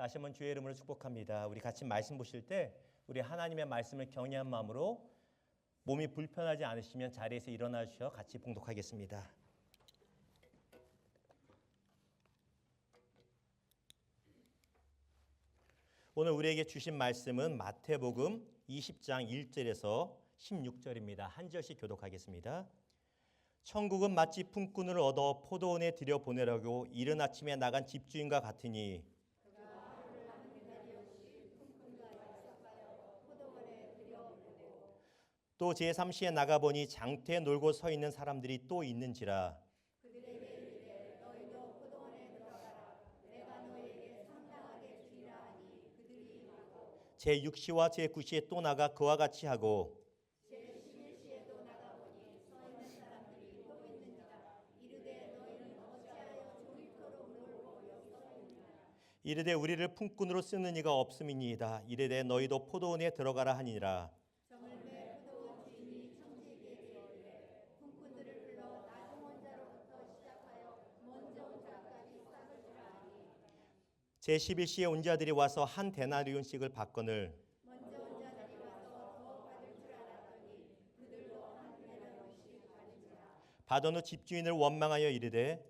다시 한번 주의 이름으로 축복합니다. 우리 같이 말씀 보실 때 우리 하나님의 말씀을 경외한 마음으로 몸이 불편하지 않으시면 자리에서 일어나 주셔 같이 봉독하겠습니다. 오늘 우리에게 주신 말씀은 마태복음 20장 1절에서 16절입니다. 한 절씩 교독하겠습니다. 천국은 마치 품꾼을 얻어 포도원에 들여보내려고 이른 아침에 나간 집주인과 같으니 또 제3시에 나가보니 장터에 놀고 서 있는 사람들이 또 있는지라 제6시와 제9시에 또 나가 그와 같이 하고 이르되 우리를 품꾼으로 쓰는 이가 없음이니이다. 이르되 너희도 포도원에 들어가라 하니라. 제11시에 온 자들이 와서 한 데나리온씩을 받거늘 받은 후 집주인을 원망하여 이르되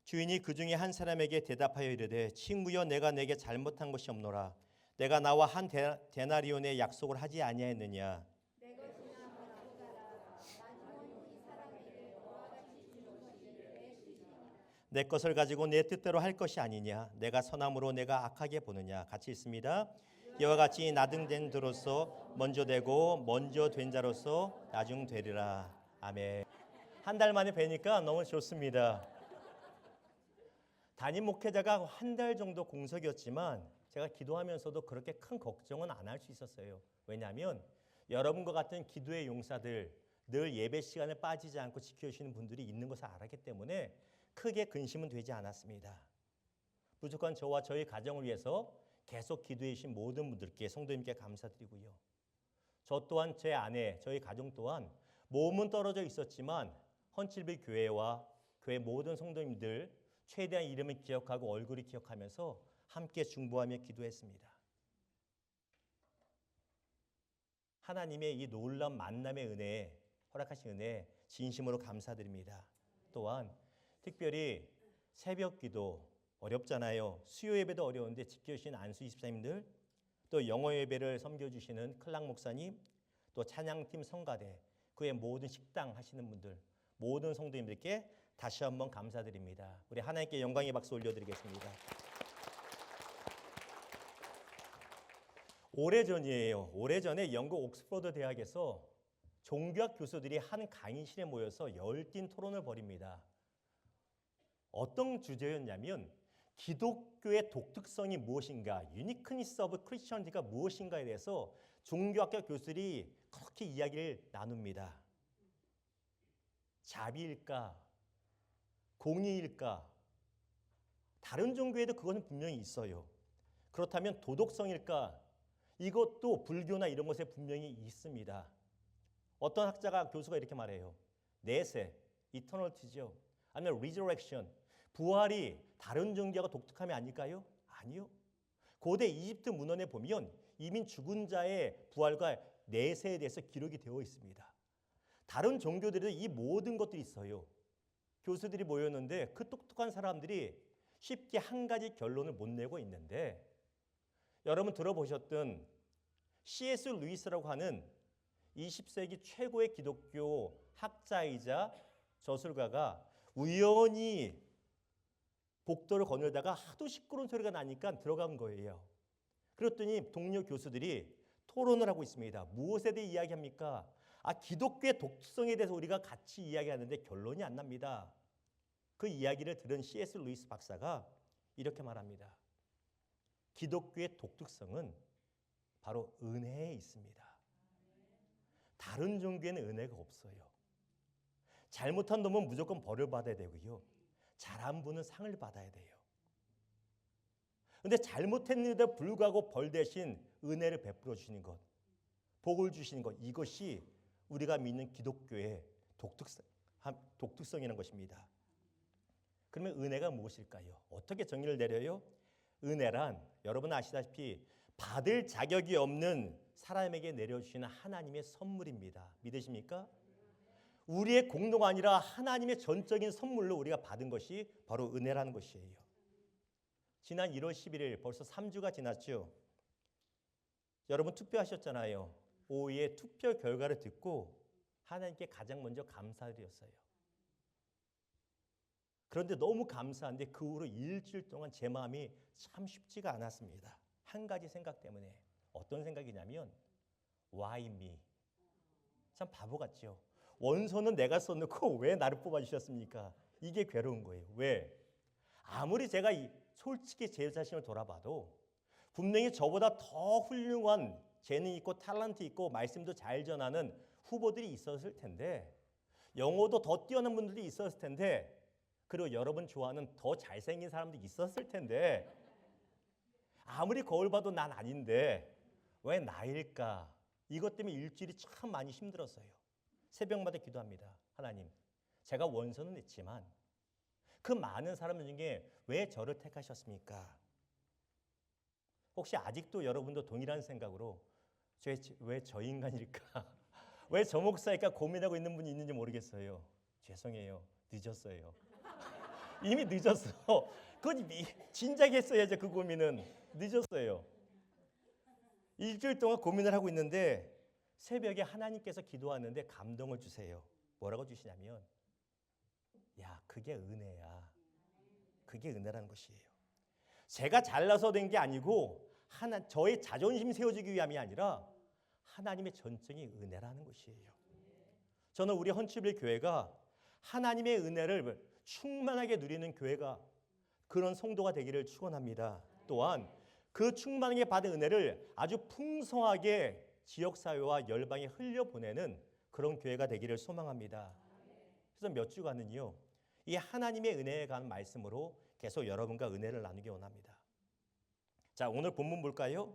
주인이 그 중에 한 사람에게 대답하여 이르되 친구여 내가 내게 잘못한 것이 없노라. 내가 나와 한 데나리온의 약속을 하지 아니하였느냐. 내 것을 가지고 내 뜻대로 할 것이 아니냐. 내가 선함으로 내가 악하게 보느냐. 같이 있습니다. 이와 같이 나중된 자로서 먼저 되고 먼저 된 자로서 나중 되리라. 아멘. 한 달 만에 뵈니까 너무 좋습니다. 담임 목회자가 한 달 정도 공석이었지만 제가 기도하면서도 그렇게 큰 걱정은 안 할 수 있었어요. 왜냐하면 여러분과 같은 기도의 용사들, 늘 예배 시간에 빠지지 않고 지켜주시는 분들이 있는 것을 알았기 때문에 크게 근심은 되지 않았습니다. 무조건 저와 저희 가정을 위해서 계속 기도해 주신 모든 분들께 성도님께 감사드리고요. 저 또한 제 아내, 저희 가정 또한 몸은 떨어져 있었지만 헌칠비 교회와 교회 모든 성도님들 최대한 이름을 기억하고 얼굴을 기억하면서 함께 중보하며 기도했습니다. 하나님의 이 놀라운 만남의 은혜, 허락하신 은혜 진심으로 감사드립니다. 또한 특별히 새벽 기도 어렵잖아요. 수요 예배도 어려운데 지켜주신 안수 24님들, 또 영어 예배를 섬겨주시는 클락 목사님, 또 찬양팀 성가대, 그의 모든 식당 하시는 분들, 모든 성도님들께 다시 한번 감사드립니다. 우리 하나님께 영광의 박수 올려드리겠습니다. 오래전이에요. 오래전에 영국 옥스퍼드 대학에서 종교학 교수들이 한 강의실에 모여서 열띤 토론을 벌입니다. 어떤 주제였냐면 기독교의 독특성이 무엇인가, 유니크니스 오브 크리스천리티가 무엇인가에 대해서 종교학과 교수들이 그렇게 이야기를 나눕니다. 자비일까? 공의일까? 다른 종교에도 그것은 분명히 있어요. 그렇다면 도덕성일까? 이것도 불교나 이런 것에 분명히 있습니다. 어떤 학자가 교수가 이렇게 말해요. 내세, 이터널티죠. 아니면 리저렉션, 부활이 다른 종교가 독특함이 아닐까요? 아니요. 고대 이집트 문헌에 보면 이미 죽은 자의 부활과 내세에 대해서 기록이 되어 있습니다. 다른 종교들에도 이 모든 것들이 있어요. 교수들이 모였는데 그 똑똑한 사람들이 쉽게 한 가지 결론을 못 내고 있는데, 여러분 들어보셨던 C.S. 루이스라고 하는 20세기 최고의 기독교 학자이자 저술가가 우연히 복도를 거닐다가 하도 시끄러운 소리가 나니까 들어간 거예요. 그랬더니 동료 교수들이 토론을 하고 있습니다. 무엇에 대해 이야기합니까? 기독교의 독특성에 대해서 우리가 같이 이야기하는데 결론이 안 납니다. 그 이야기를 들은 C.S. 루이스 박사가 이렇게 말합니다. 기독교의 독특성은 바로 은혜에 있습니다. 다른 종교에는 은혜가 없어요. 잘못한 놈은 무조건 벌을 받아야 되고요. 잘한 분은 상을 받아야 돼요. 그런데 잘못했는데도 불구하고 벌 대신 은혜를 베풀어 주시는 것, 복을 주시는 것, 이것이 우리가 믿는 기독교의 독특성이라는 것입니다. 그러면 은혜가 무엇일까요? 어떻게 정의를 내려요? 은혜란 여러분 아시다시피 받을 자격이 없는 사람에게 내려주시는 하나님의 선물입니다. 믿으십니까? 우리의 공로가 아니라 하나님의 전적인 선물로 우리가 받은 것이 바로 은혜라는 것이에요. 지난 1월 11일 벌써 3주가 지났죠. 여러분 투표하셨잖아요. 5위의 투표 결과를 듣고 하나님께 가장 먼저 감사드렸어요. 그런데 너무 감사한데 그 후로 일주일 동안 제 마음이 참 쉽지가 않았습니다. 한 가지 생각 때문에. 어떤 생각이냐면 Why me? 참 바보 같죠. 원서는 내가 써놓고 왜 나를 뽑아주셨습니까? 이게 괴로운 거예요. 왜? 아무리 제가 솔직히 제 자신을 돌아봐도 분명히 저보다 더 훌륭한 재능 있고 탤런트 있고 말씀도 잘 전하는 후보들이 있었을 텐데, 영어도 더 뛰어난 분들이 있었을 텐데, 그리고 여러분 좋아하는 더 잘생긴 사람들이 있었을 텐데, 아무리 거울 봐도 난 아닌데 왜 나일까? 이것 때문에 일주일이 참 많이 힘들었어요. 새벽마다 기도합니다. 하나님, 제가 원서는 냈지만 그 많은 사람들 중에 왜 저를 택하셨습니까? 혹시 아직도 여러분도 동일한 생각으로 왜 저 인간일까? 왜 저 목사일까 고민하고 있는 분이 있는지 모르겠어요. 죄송해요. 늦었어요. 이미 늦었어. 그건 진작에 했어야죠. 그 고민은. 늦었어요. 일주일 동안 고민을 하고 있는데 새벽에 하나님께서 기도하는데 감동을 주세요. 뭐라고 주시냐면 야, 그게 은혜야. 그게 은혜라는 것이에요. 제가 잘나서 된 게 아니고 저의 자존심 세워주기 위함이 아니라 하나님의 전적인 은혜라는 것이에요. 저는 우리 헌치빌 교회가 하나님의 은혜를 충만하게 누리는 교회가, 그런 성도가 되기를 축원합니다. 또한 그 충만하게 받은 은혜를 아주 풍성하게 지역사회와 열방에 흘려보내는 그런 교회가 되기를 소망합니다. 그래서 몇 주간은요, 이 하나님의 은혜에 관한 말씀으로 계속 여러분과 은혜를 나누기 원합니다. 자, 오늘 본문 볼까요?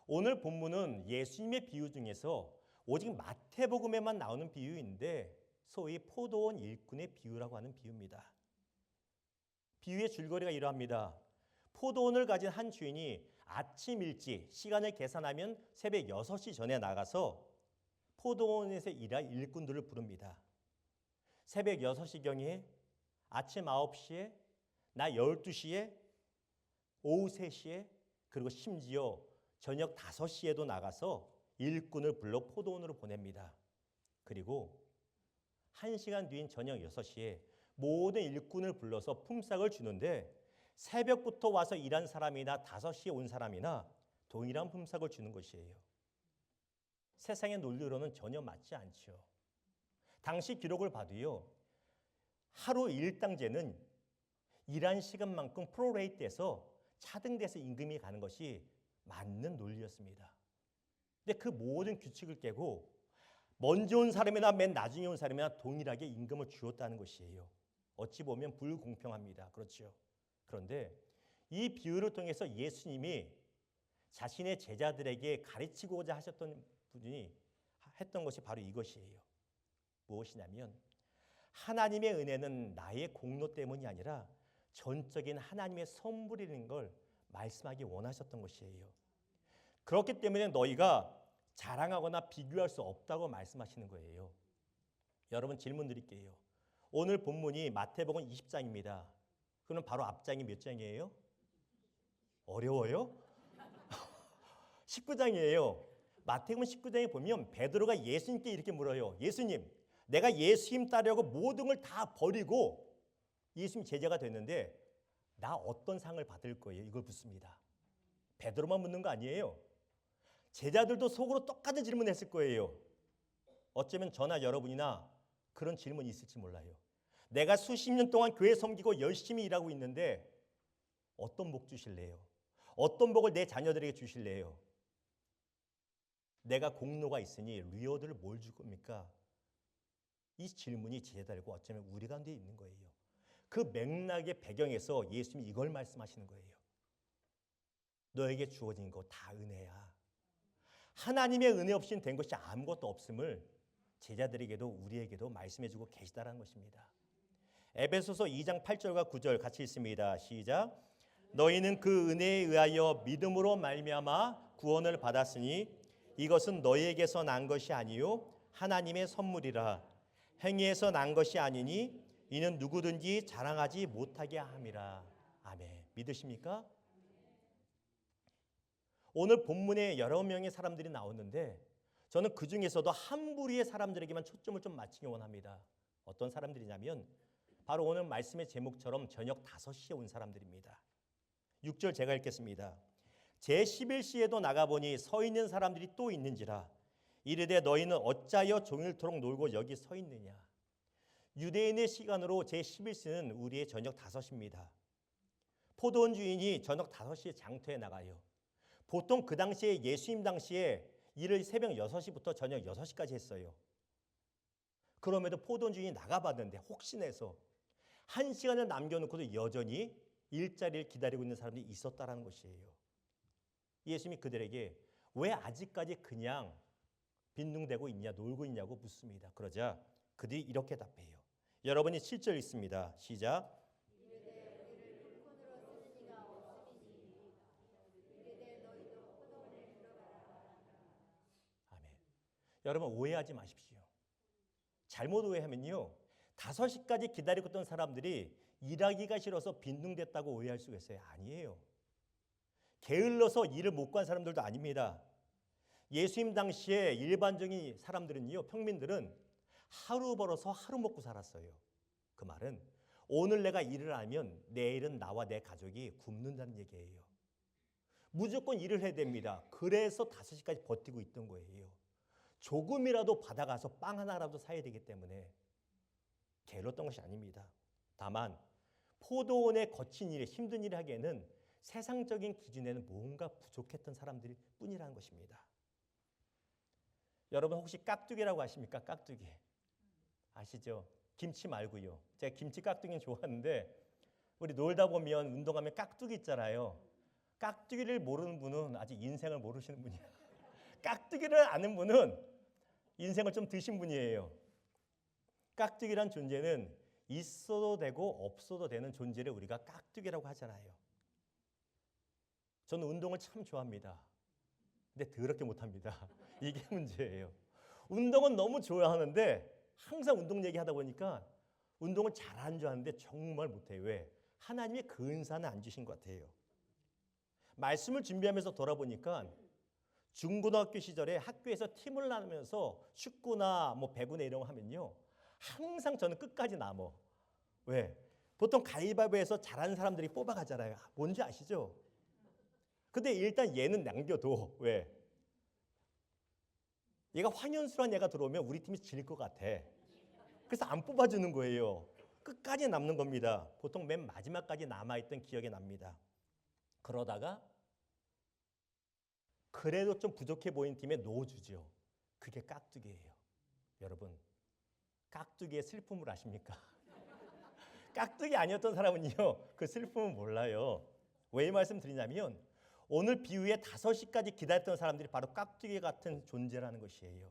오늘 본문은 예수님의 비유 중에서 오직 마태복음에만 나오는 비유인데 소위 포도원 일꾼의 비유라고 하는 비유입니다. 비유의 줄거리가 이러합니다. 포도원을 가진 한 주인이 아침 일찍 시간을 계산하면 새벽 6시 전에 나가서 포도원에서 일할 일꾼들을 부릅니다. 새벽 6시경에, 아침 9시에, 낮 12시에, 오후 3시에, 그리고 심지어 저녁 5시에도 나가서 일꾼을 불러 포도원으로 보냅니다. 그리고 1시간 뒤인 저녁 6시에 모든 일꾼을 불러서 품삯을 주는데 새벽부터 와서 일한 사람이나 5시에 온 사람이나 동일한 품삯을 주는 것이에요. 세상의 논리로는 전혀 맞지 않죠. 당시 기록을 봐도요, 하루 일당제는 일한 시간만큼 프로레이트해서 차등돼서 임금이 가는 것이 맞는 논리였습니다. 근데 그 모든 규칙을 깨고 먼저 온 사람이나 맨 나중에 온 사람이나 동일하게 임금을 주었다는 것이에요. 어찌 보면 불공평합니다. 그렇죠? 그런데 이 비유를 통해서 예수님이 자신의 제자들에게 가르치고자 하셨던 분이 했던 것이 바로 이것이에요. 무엇이냐면 하나님의 은혜는 나의 공로 때문이 아니라 전적인 하나님의 선물이라는 걸 말씀하기 원하셨던 것이에요. 그렇기 때문에 너희가 자랑하거나 비교할 수 없다고 말씀하시는 거예요. 여러분 질문 드릴게요. 오늘 본문이 마태복음 20장입니다. 그럼 바로 앞장이 몇 장이에요? 어려워요? 19장이에요. 마태복음 19장에 보면 베드로가 예수님께 이렇게 물어요. 예수님, 내가 예수님 따르려고 모든 걸 다 버리고 예수님 제자가 됐는데 나 어떤 상을 받을 거예요? 이걸 묻습니다. 베드로만 묻는 거 아니에요. 제자들도 속으로 똑같은 질문했을 거예요. 어쩌면 저나 여러분이나 그런 질문이 있을지 몰라요. 내가 수십 년 동안 교회 섬기고 열심히 일하고 있는데 어떤 복 주실래요? 어떤 복을 내 자녀들에게 주실래요? 내가 공로가 있으니 리워드를 뭘 줄 겁니까? 이 질문이 제자들과 어쩌면 우리 가운데 있는 거예요. 그 맥락의 배경에서 예수님이 이걸 말씀하시는 거예요. 너에게 주어진 거 다 은혜야. 하나님의 은혜 없이는 된 것이 아무것도 없음을 제자들에게도 우리에게도 말씀해주고 계시다라는 것입니다. 에베소서 2장 8절과 9절 같이 읽습니다. 시작. 너희는 그 은혜에 의하여 믿음으로 말미암아 구원을 받았으니 이것은 너희에게서 난 것이 아니요 하나님의 선물이라. 행위에서 난 것이 아니니 이는 누구든지 자랑하지 못하게 함이라. 아멘. 믿으십니까? 오늘 본문에 여러 명의 사람들이 나오는데 저는 그 중에서도 한 부류의 사람들에게만 초점을 좀 맞추기 원합니다. 어떤 사람들이냐면 바로 오늘 말씀의 제목처럼 저녁 5시에 온 사람들입니다. 6절 제가 읽겠습니다. 제11시에도 나가보니 서 있는 사람들이 또 있는지라. 이르되 너희는 어찌하여 종일토록 놀고 여기 서 있느냐. 유대인의 시간으로 제11시는 우리의 저녁 5시입니다. 포도원 주인이 저녁 5시에 장터에 나가요. 보통 그 당시에 예수님 당시에 일을 새벽 6시부터 저녁 6시까지 했어요. 그럼에도 포도원 주인이 나가봤는데 혹시나 해서 1시간을 남겨놓고도 여전히 일자리를 기다리고 있는 사람들이 있었다는 것이에요. 예수님이 그들에게 왜 아직까지 그냥 빈둥대고 있냐, 놀고 있냐고 묻습니다. 그러자 그들이 이렇게 답해요. 여러분이 7절 읽습니다. 시작. 아멘. 여러분 오해하지 마십시오. 잘못 오해하면요. 5시까지 기다리고 있던 사람들이 일하기가 싫어서 빈둥댔다고 오해할 수가 있어요. 아니에요. 게을러서 일을 못 구한 사람들도 아닙니다. 예수님 당시에 일반적인 사람들은요, 평민들은 하루 벌어서 하루 먹고 살았어요. 그 말은 오늘 내가 일을 하면 내일은 나와 내 가족이 굶는다는 얘기예요. 무조건 일을 해야 됩니다. 그래서 5시까지 버티고 있던 거예요. 조금이라도 받아가서 빵 하나라도 사야 되기 때문에 게을렀던 것이 아닙니다. 다만 포도원에 거친 일에 힘든 일을 하기에는 세상적인 기준에는 뭔가 부족했던 사람들 뿐이라는 것입니다. 여러분 혹시 깍두기라고 아십니까? 깍두기. 아시죠? 김치 말고요. 제가 김치 깍두기는 좋아하는데 우리 놀다 보면 운동하면 깍두기 있잖아요. 깍두기를 모르는 분은 아직 인생을 모르시는 분이에요. 깍두기를 아는 분은 인생을 좀 드신 분이에요. 깍두기란 존재는 있어도 되고 없어도 되는 존재를 우리가 깍두기라고 하잖아요. 저는 운동을 참 좋아합니다. 근데 더럽게 못합니다. 이게 문제예요. 운동은 너무 좋아하는데 항상 운동 얘기하다 보니까 운동을 잘하는 줄 아는데 정말 못해요. 왜? 하나님의 그 은사는 안 주신 것 같아요. 말씀을 준비하면서 돌아보니까 중고등학교 시절에 학교에서 팀을 나누면서 축구나 뭐 배구나 이런 거 하면요. 항상 저는 끝까지 남어. 왜? 보통 가위바위보에서 잘하는 사람들이 뽑아가잖아요. 뭔지 아시죠? 근데 일단 얘는 남겨둬. 왜? 얘가 황현수란 얘가 들어오면 우리 팀이 질 것 같아. 그래서 안 뽑아주는 거예요. 끝까지 남는 겁니다. 보통 맨 마지막까지 남아있던 기억이 납니다. 그러다가 그래도 좀 부족해 보이는 팀에 넣어주죠. 그게 깍두기예요. 여러분, 깍두기의 슬픔을 아십니까? 깍두기 아니었던 사람은요, 그 슬픔을 몰라요. 왜 이 말씀 드리냐면 오늘 비유에 5시까지 기다렸던 사람들이 바로 깍두기 같은 존재라는 것이에요.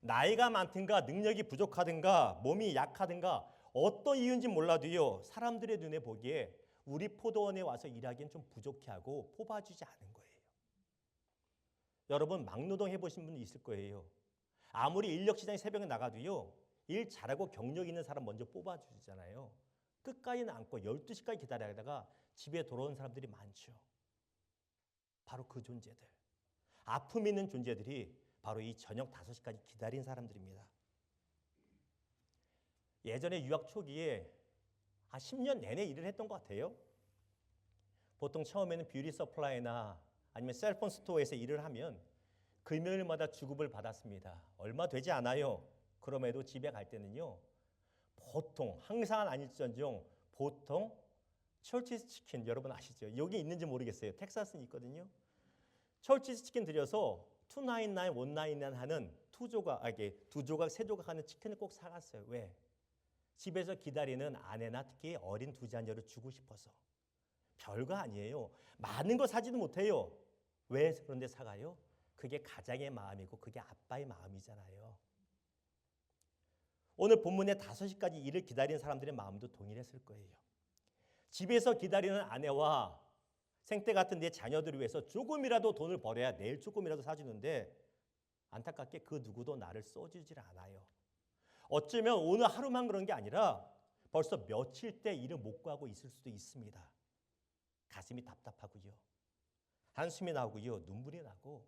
나이가 많든가 능력이 부족하든가 몸이 약하든가 어떤 이유인지 몰라도요, 사람들의 눈에 보기에 우리 포도원에 와서 일하기엔 좀 부족해하고 뽑아주지 않은 거예요. 여러분 막노동 해보신 분 있을 거예요. 아무리 인력시장에 새벽에 나가도요, 일 잘하고 경력 있는 사람 먼저 뽑아주잖아요. 끝까지는 않고 12시까지 기다리다가 집에 돌아온 사람들이 많죠. 바로 그 존재들. 아픔 있는 존재들이 바로 이 저녁 5시까지 기다린 사람들입니다. 예전에 유학 초기에 한 10년 내내 일을 했던 것 같아요. 보통 처음에는 뷰티 서플라이나 아니면 셀폰 스토어에서 일을 하면 금요일마다 주급을 받았습니다. 얼마 되지 않아요. 그럼에도 집에 갈 때는요. 보통 항상은 아닐지언정 보통 철치즈 치킨 여러분 아시죠? 여기 있는지 모르겠어요. 텍사스는 있거든요. 철치즈 치킨 들여서 299, 199 하는 두 조각, 세 조각 하는 치킨을 꼭 사갔어요. 왜? 집에서 기다리는 아내나 특히 어린 두 자녀를 주고 싶어서. 별거 아니에요. 많은 거 사지도 못해요. 왜 그런데 사가요? 그게 가장의 마음이고 그게 아빠의 마음이잖아요. 오늘 본문의 5시까지 일을 기다리는 사람들의 마음도 동일했을 거예요. 집에서 기다리는 아내와 생태 같은 내 자녀들을 위해서 조금이라도 돈을 벌어야 내일 조금이라도 사주는데 안타깝게 그 누구도 나를 써주질 않아요. 어쩌면 오늘 하루만 그런 게 아니라 벌써 며칠 때 일을 못 구하고 있을 수도 있습니다. 가슴이 답답하고요. 한숨이 나오고요. 눈물이 나고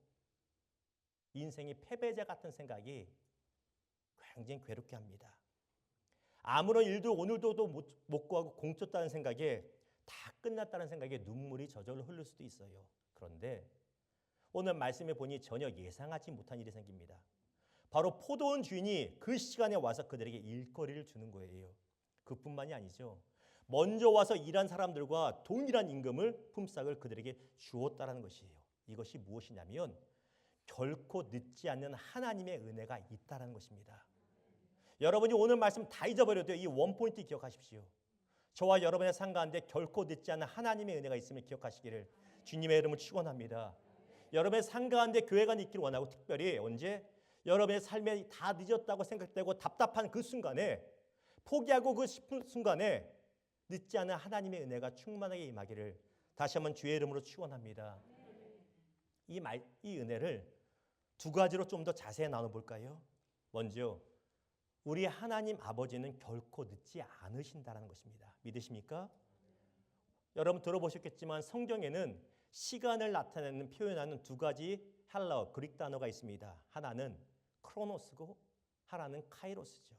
인생이 패배자 같은 생각이 굉장히 괴롭게 합니다. 아무런 일도 오늘도 못 구하고 공쳤다는 생각에 다 끝났다는 생각에 눈물이 저절로 흐를 수도 있어요. 그런데 오늘 말씀해 보니 전혀 예상하지 못한 일이 생깁니다. 바로 포도원 주인이 그 시간에 와서 그들에게 일거리를 주는 거예요. 그뿐만이 아니죠. 먼저 와서 일한 사람들과 동일한 임금을 품삯을 그들에게 주었다라는 것이에요. 이것이 무엇이냐면 결코 늦지 않는 하나님의 은혜가 있다라는 것입니다. 여러분이 오늘 말씀 다 잊어버려도 이 원포인트 기억하십시오. 저와 여러분의 삶 가운데 결코 늦지 않는 하나님의 은혜가 있음을 기억하시기를 주님의 이름으로 축원합니다. 여러분의 삶 가운데 교회가 있기를 원하고 특별히 언제 여러분의 삶에 다 늦었다고 생각되고 답답한 그 순간에 포기하고 그 싶은 순간에 늦지 않은 하나님의 은혜가 충만하게 임하기를 다시 한번 주의 이름으로 축원합니다. 이 은혜를 두 가지로 좀 더 자세히 나눠볼까요? 먼저 우리 하나님 아버지는 결코 늦지 않으신다는 것입니다. 믿으십니까? 여러분 들어보셨겠지만 성경에는 시간을 나타내는 표현하는 두 가지 헬라어 그릭 단어가 있습니다. 하나는 크로노스고 하나는 카이로스죠.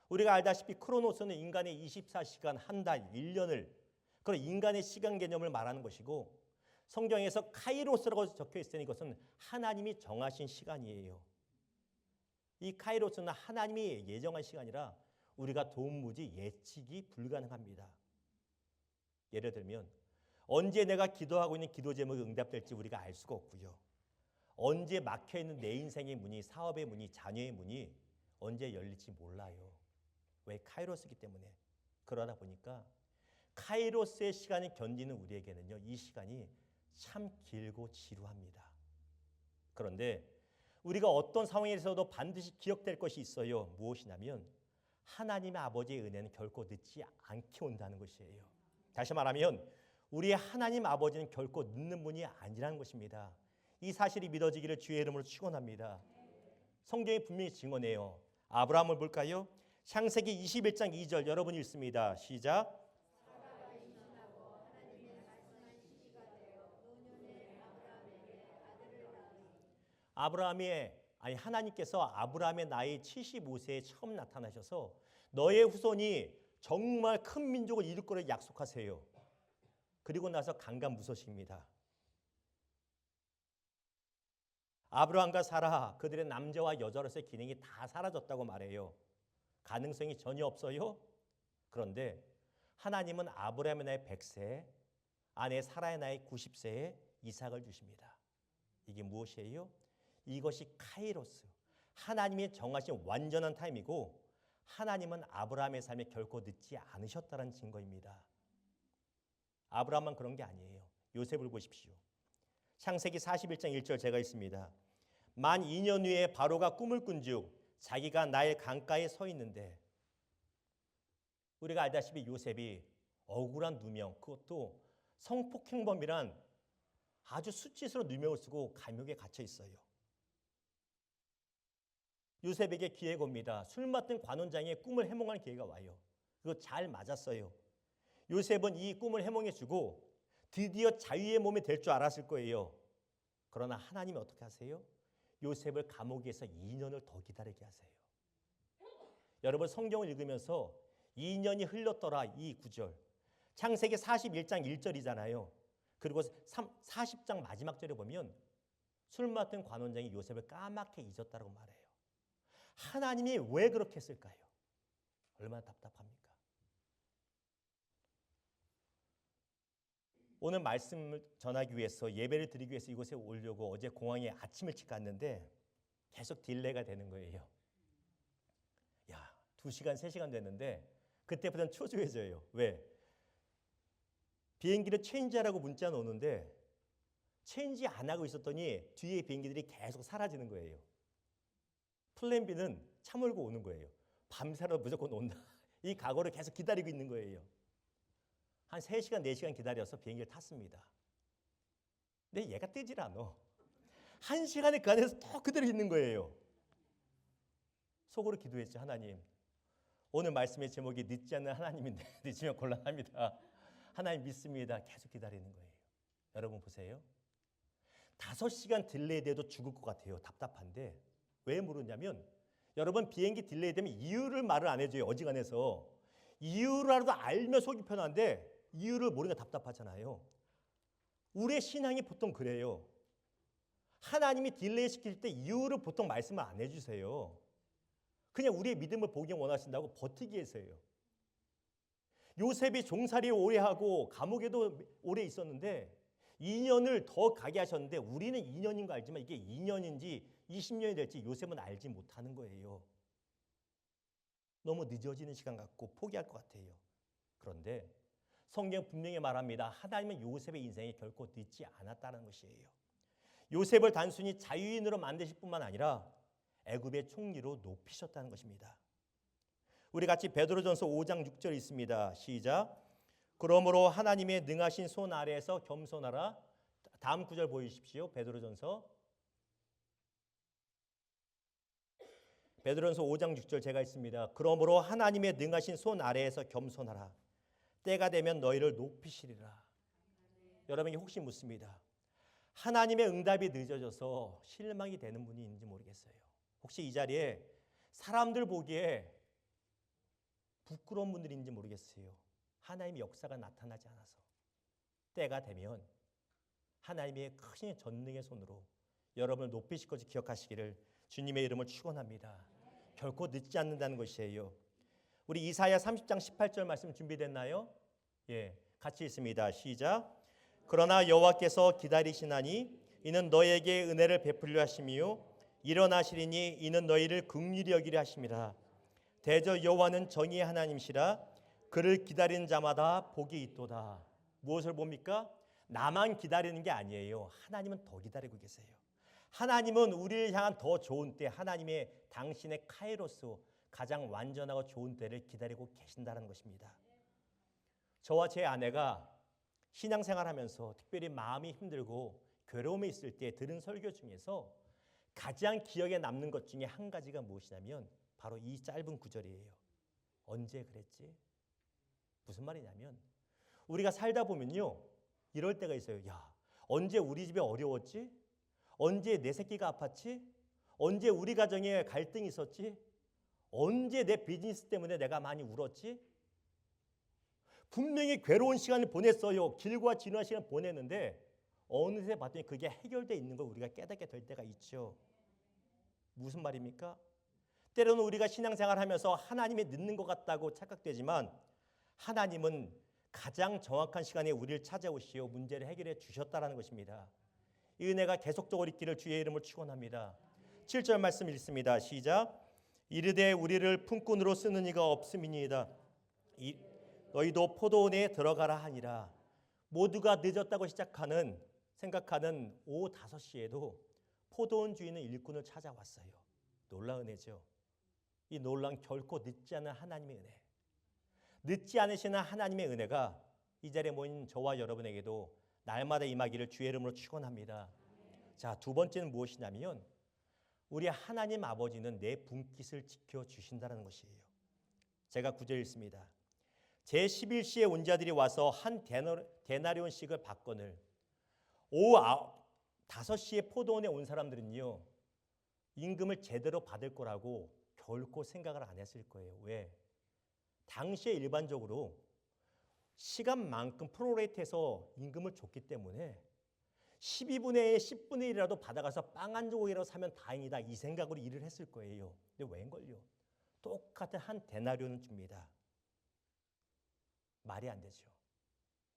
우리가 알다시피 크로노스는 인간의 24시간, 한 달, 1년을 그런 인간의 시간 개념을 말하는 것이고 성경에서 카이로스라고 적혀 있으니 이것은 하나님이 정하신 시간이에요. 이 카이로스는 하나님이 예정한 시간이라 우리가 도무지 예측이 불가능합니다. 예를 들면 언제 내가 기도하고 있는 기도 제목이 응답될지 우리가 알 수가 없고요. 언제 막혀있는 내 인생의 문이, 사업의 문이, 자녀의 문이 언제 열릴지 몰라요. 왜? 카이로스이기 때문에. 그러다 보니까 카이로스의 시간을 견디는 우리에게는요, 이 시간이 참 길고 지루합니다. 그런데 우리가 어떤 상황에서도 반드시 기억될 것이 있어요. 무엇이냐면 하나님의 아버지의 은혜는 결코 늦지 않게 온다는 것이에요. 다시 말하면 우리의 하나님 아버지는 결코 늦는 분이 아니라는 것입니다. 이 사실이 믿어지기를 주의 이름으로 축원합니다. 성경이 분명히 증언해요. 아브라함을 볼까요? 창세기 21장 2절 여러분이 읽습니다. 시작. 하나님께서 아브라함의 나이 75세에 처음 나타나셔서 너의 후손이 정말 큰 민족을 이룰 거를 약속하세요. 그리고 나서 강간무소식입니다. 아브라함과 사라 그들의 남자와 여자로서의 기능이 다 사라졌다고 말해요. 가능성이 전혀 없어요. 그런데 하나님은 아브라함의 나이 100세, 아내 사라의 나이 90세에 이삭을 주십니다. 이게 무엇이에요? 이것이 카이로스, 하나님이 정하신 완전한 타임이고 하나님은 아브라함의 삶에 결코 늦지 않으셨다는 증거입니다. 아브라함만 그런 게 아니에요. 요셉을 보십시오. 창세기 41장 1절 제가 읽습니다. 만 2년 후에 바로가 꿈을 꾼즉 자기가 나일 강가에 서 있는데, 우리가 알다시피 요셉이 억울한 누명, 그것도 성폭행범이란 아주 수치스러운 누명을 쓰고 감옥에 갇혀 있어요. 요셉에게 기회가 옵니다. 술 맡은 관원장의 꿈을 해몽할 기회가 와요. 그거 잘 맞았어요. 요셉은 이 꿈을 해몽해주고 드디어 자유의 몸이 될 줄 알았을 거예요. 그러나 하나님이 어떻게 하세요? 요셉을 감옥에서 2년을 더 기다리게 하세요. 여러분 성경을 읽으면서 2년이 흘렀더라 이 구절, 창세기 41장 1절이잖아요. 그리고 40장 마지막 절에 보면 술 맡은 관원장이 요셉을 까맣게 잊었다고 말해요. 하나님이 왜 그렇게 했을까요? 얼마나 답답합니까? 오늘 말씀을 전하기 위해서, 예배를 드리기 위해서 이곳에 오려고 어제 공항에 아침 일찍 갔는데 계속 딜레이가 되는 거예요. 2시간, 3시간 됐는데 그때부터는 초조해져요. 왜? 비행기를 체인지하라고 문자는 오는데 체인지 안 하고 있었더니 뒤에 비행기들이 계속 사라지는 거예요. 플랜 B는 차 몰고 오는 거예요. 밤새라도 무조건 온다. 이 각오를 계속 기다리고 있는 거예요. 한 3시간, 4시간 기다려서 비행기를 탔습니다. 근데 얘가 뜨질 않아. 1시간에 그 안에서 또 그대로 있는 거예요. 속으로 기도했죠. 하나님, 오늘 말씀의 제목이 늦지 않는 하나님인데 늦으면 곤란합니다. 하나님 믿습니다. 계속 기다리는 거예요. 여러분 보세요. 5시간 딜레이 돼도 죽을 것 같아요. 답답한데 왜 물었냐면 여러분 비행기 딜레이 되면 이유를 말을 안 해줘요. 어지간해서. 이유라도 알면 속이 편한데 이유를 모르니까 답답하잖아요. 우리의 신앙이 보통 그래요. 하나님이 딜레이 시킬 때 이유를 보통 말씀을 안 해주세요. 그냥 우리의 믿음을 보기 원하신다고 버티기 위해서예요. 요셉이 종살이 오래 하고 감옥에도 오래 있었는데 2년을 더 가게 하셨는데 우리는 2년인 거 알지만 이게 2년인지 20년이 될지 요셉은 알지 못하는 거예요. 너무 늦어지는 시간 같고 포기할 것 같아요. 그런데 성경 분명히 말합니다. 하나님은 요셉의 인생이 결코 늦지 않았다는 것이에요. 요셉을 단순히 자유인으로 만드실 뿐만 아니라 애굽의 총리로 높이셨다는 것입니다. 우리 같이 베드로전서 5장 6절 있습니다. 시작. 그러므로 하나님의 능하신 손 아래에서 겸손하라. 다음 구절 보이십시오. 베드로전서 5장 6절 제가 있습니다. 그러므로 하나님의 능하신 손 아래에서 겸손하라. 때가 되면 너희를 높이시리라. 여러분이 혹시 묻습니다. 하나님의 응답이 늦어져서 실망이 되는 분이 있는지 모르겠어요. 혹시 이 자리에 사람들 보기에 부끄러운 분들이 있는지 모르겠어요. 하나님의 역사가 나타나지 않아서. 때가 되면 하나님의 크신 전능의 손으로 여러분을 높이실 것을 기억하시기를 주님의 이름을 축원합니다. 결코 늦지 않는다는 것이에요. 우리 이사야 30장 18절 말씀 준비됐나요? 예, 같이 있습니다. 시작. 그러나 여호와께서 기다리시나니 이는 너에게 은혜를 베풀려 하심이요 일어나시리니 이는 너희를 긍휼히 여기려 하심이라. 대저 여호와는 정의의 하나님이시라. 그를 기다리는 자마다 복이 있도다. 무엇을 봅니까? 나만 기다리는 게 아니에요. 하나님은 더 기다리고 계세요. 하나님은 우리를 향한 더 좋은 때, 하나님의 당신의 카이로스 가장 완전하고 좋은 때를 기다리고 계신다는 것입니다. 저와 제 아내가 신앙생활하면서 특별히 마음이 힘들고 괴로움에 있을 때 들은 설교 중에서 가장 기억에 남는 것 중에 한 가지가 무엇이냐면 바로 이 짧은 구절이에요. 언제 그랬지? 무슨 말이냐면 우리가 살다 보면요 이럴 때가 있어요. 야, 언제 우리 집에 어려웠지? 언제 내 새끼가 아팠지? 언제 우리 가정에 갈등이 있었지? 언제 내 비즈니스 때문에 내가 많이 울었지? 분명히 괴로운 시간을 보냈어요. 길고 지루한 시간을 보냈는데 어느새 봤더니 그게 해결되어 있는 걸 우리가 깨닫게 될 때가 있죠. 무슨 말입니까? 때로는 우리가 신앙생활하면서 하나님이 늦는 것 같다고 착각되지만 하나님은 가장 정확한 시간에 우리를 찾아오시어 문제를 해결해 주셨다는 것입니다. 이 은혜가 계속적으로 있기를 주의 이름을 축원합니다. 7절 말씀 읽습니다. 시작. 이르되 우리를 품꾼으로 쓰는 이가 없음이니이다. 너희도 포도원에 들어가라 하니라. 모두가 늦었다고 생각하는 오후 5시에도 포도원 주인은 일꾼을 찾아왔어요. 놀라운 은혜죠. 이 놀라운 결코 늦지 않은 하나님의 은혜. 늦지 않으시는 하나님의 은혜가 이 자리에 모인 저와 여러분에게도 날마다 임하기를 주의 이름으로 축원합니다. 자, 두 번째는 무엇이냐면 우리 하나님 아버지는 내 분깃을 지켜주신다는 것이에요. 제가 9절 읽습니다. 제11시에 온 자들이 와서 한 데나리온씩을 받거늘. 오후 5시에 포도원에 온 사람들은요 임금을 제대로 받을 거라고 결코 생각을 안 했을 거예요. 왜? 당시에 일반적으로 시간만큼 프로레이트해서 임금을 줬기 때문에 12분의 1, 10분의 1이라도 받아가서 빵 한 조각이라도 사면 다행이다 이 생각으로 일을 했을 거예요. 근데 웬걸요? 똑같은 한 데나리온을 줍니다. 말이 안 되죠.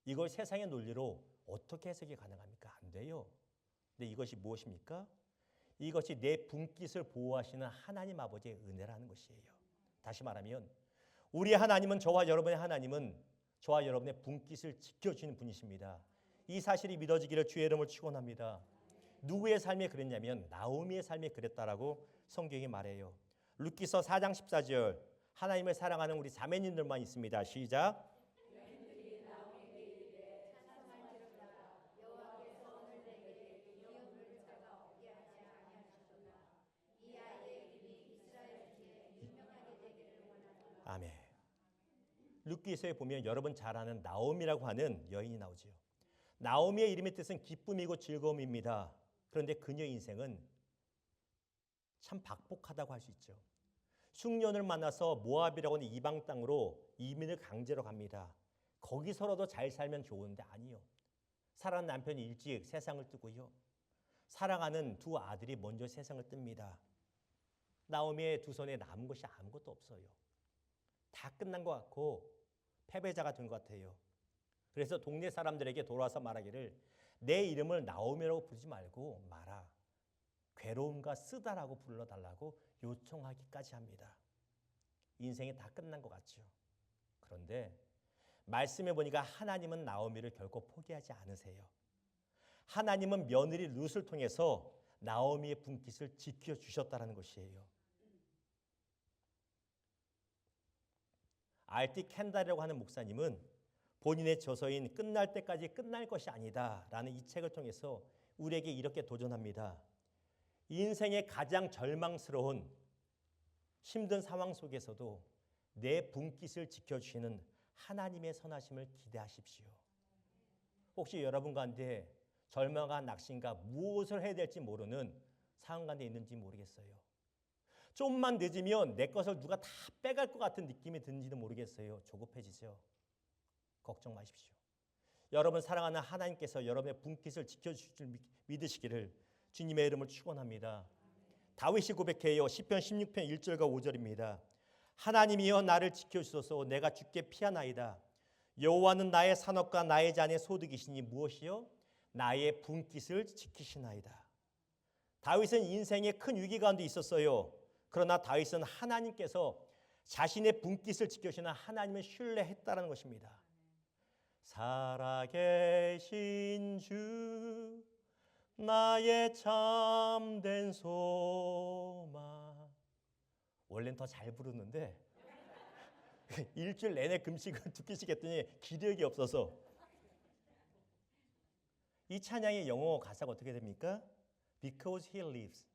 이걸 세상의 논리로 어떻게 해석이 가능합니까? 안 돼요. 근데 이것이 무엇입니까? 이것이 내 분깃을 보호하시는 하나님 아버지의 은혜라는 것이에요. 다시 말하면 우리 하나님은 저와 여러분의 하나님은 저와 여러분의 분깃을 지켜주시는 분이십니다. 이 사실이 믿어지기를 주의 이름을 축원합니다. 누구의 삶이 그랬냐면 나오미의 삶이 그랬다라고 성경이 말해요. 룻기서 4장 14절 하나님을 사랑하는 우리 자매님들만 있습니다. 시작. 아멘. 룻기서에 보면 여러분 잘 아는 나오미라고 하는 여인이 나오지요. 나오미의 이름의 뜻은 기쁨이고 즐거움입니다. 그런데 그녀 인생은 참 박복하다고 할 수 있죠. 흉년을 만나서 모압이라고 하는 이방 땅으로 이민을 강제로 갑니다. 거기서라도 잘 살면 좋은데 아니요. 사랑하는 남편이 일찍 세상을 뜨고요. 사랑하는 두 아들이 먼저 세상을 뜹니다. 나오미의 두 손에 남은 것이 아무것도 없어요. 다 끝난 것 같고 패배자가 된 것 같아요. 그래서 동네 사람들에게 돌아와서 말하기를 내 이름을 나오미라고 부르지 말고 마라. 괴로움과 쓰다라고 불러달라고 요청하기까지 합니다. 인생이 다 끝난 것 같죠. 그런데 말씀해 보니까 하나님은 나오미를 결코 포기하지 않으세요. 하나님은 며느리 룻을 통해서 나오미의 분깃을 지켜주셨다는 것이에요. R.T. 켄달이라고 하는 목사님은 본인의 저서인 끝날 때까지 끝날 것이 아니다라는 이 책을 통해서 우리에게 이렇게 도전합니다. 인생의 가장 절망스러운 힘든 상황 속에서도 내 분깃을 지켜주시는 하나님의 선하심을 기대하십시오. 혹시 여러분 가운데 절망과 낙심과 무엇을 해야 될지 모르는 상황 가운데 있는지 모르겠어요. 좀만 늦으면 내 것을 누가 다 빼갈 것 같은 느낌이 드는지도 모르겠어요. 조급해지죠. 걱정 마십시오. 여러분 사랑하는 하나님께서 여러분의 분깃을 지켜주실 줄 믿으시기를 주님의 이름을 축원합니다. 다윗이 고백해요. 시편 16편 1절과 5절입니다. 하나님이여 나를 지켜주소서. 내가 주께 피하나이다. 여호와는 나의 산업과 나의 잔의 소득이시니 무엇이요? 나의 분깃을 지키시나이다. 다윗은 인생의 큰 위기 가운데 있었어요. 그러나 다윗은 하나님께서 자신의 분깃을 지켜주시는 하나님을 신뢰했다는 것입니다. 살아계신 주 나의 참된 소망. 원래는 더 잘 부르는데 일주일 내내 금식을 두 끼씩 했더니 기력이 없어서. 이 찬양의 영어 가사가 어떻게 됩니까? Because he lives,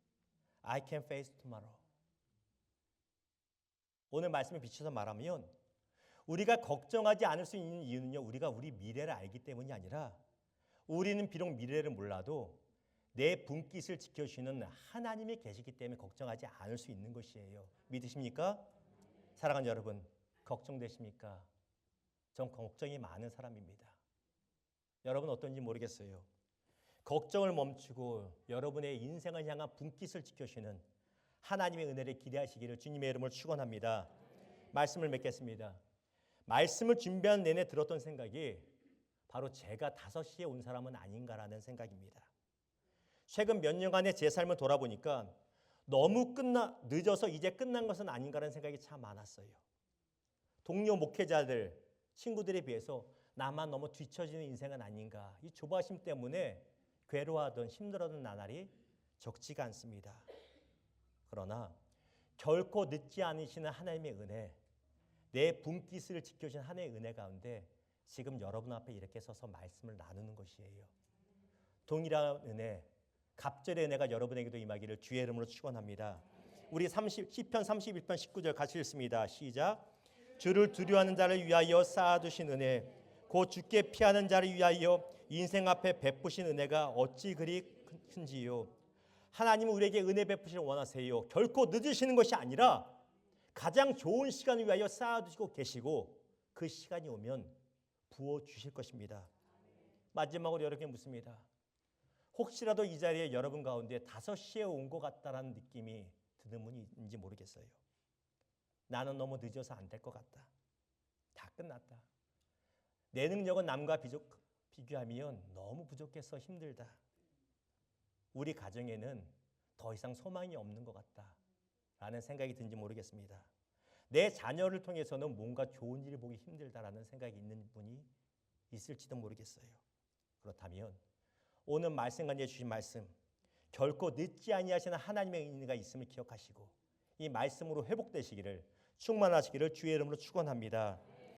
I can face tomorrow. 오늘 말씀에 비춰서 말하면 우리가 걱정하지 않을 수 있는 이유는요, 우리가 우리 미래를 알기 때문이 아니라 우리는 비록 미래를 몰라도 내 분깃을 지켜주시는 하나님이 계시기 때문에 걱정하지 않을 수 있는 것이에요. 믿으십니까? 사랑하는 여러분, 걱정되십니까? 전 걱정이 많은 사람입니다. 여러분 어떤지 모르겠어요. 걱정을 멈추고 여러분의 인생을 향한 분깃을 지켜주시는 하나님의 은혜를 기대하시기를 주님의 이름을 축원합니다. 말씀을 맺겠습니다. 말씀을 준비하는 내내 들었던 생각이 바로 제가 5시에 온 사람은 아닌가라는 생각입니다. 최근 몇 년간의 제 삶을 돌아보니까 너무 늦어서 이제 끝난 것은 아닌가라는 생각이 참 많았어요. 동료 목회자들, 친구들에 비해서 나만 너무 뒤처지는 인생은 아닌가. 이 조바심 때문에 괴로워하던 힘들어하던 나날이 적지가 않습니다. 그러나 결코 늦지 않으시는 하나님의 은혜, 내 분깃을 지켜주신 하나님의 은혜 가운데 지금 여러분 앞에 이렇게 서서 말씀을 나누는 것이에요. 동일한 은혜, 갑절의 은혜가 여러분에게도 임하기를 주의 이름으로 축원합니다. 우리 시편 31편 19절 같이 읽습니다. 시작. 주를 두려워하는 자를 위하여 쌓아두신 은혜, 곧 주께 피하는 자를 위하여 인생 앞에 베푸신 은혜가 어찌 그리 큰지요. 하나님은 우리에게 은혜 베푸시를 원하세요. 결코 늦으시는 것이 아니라 가장 좋은 시간을 위하여 쌓아두시고 계시고 그 시간이 오면 부어주실 것입니다. 마지막으로 여러분께 묻습니다. 혹시라도 이 자리에 여러분 가운데 5시에 온 것 같다라는 느낌이 드는 분이 있는지 모르겠어요. 나는 너무 늦어서 안 될 것 같다. 다 끝났다. 내 능력은 남과 비교하면 너무 부족해서 힘들다. 우리 가정에는 더 이상 소망이 없는 것 같다. 라는 생각이 든지 모르겠습니다. 내 자녀를 통해서는 뭔가 좋은 일을 보기 힘들다라는 생각이 있는 분이 있을지도 모르겠어요. 그렇다면 오늘 말씀 가운데 주신 말씀, 결코 늦지 아니하시는 하나님의 은혜가 있음을 기억하시고 이 말씀으로 회복되시기를 충만하시기를 주의 이름으로 축원합니다.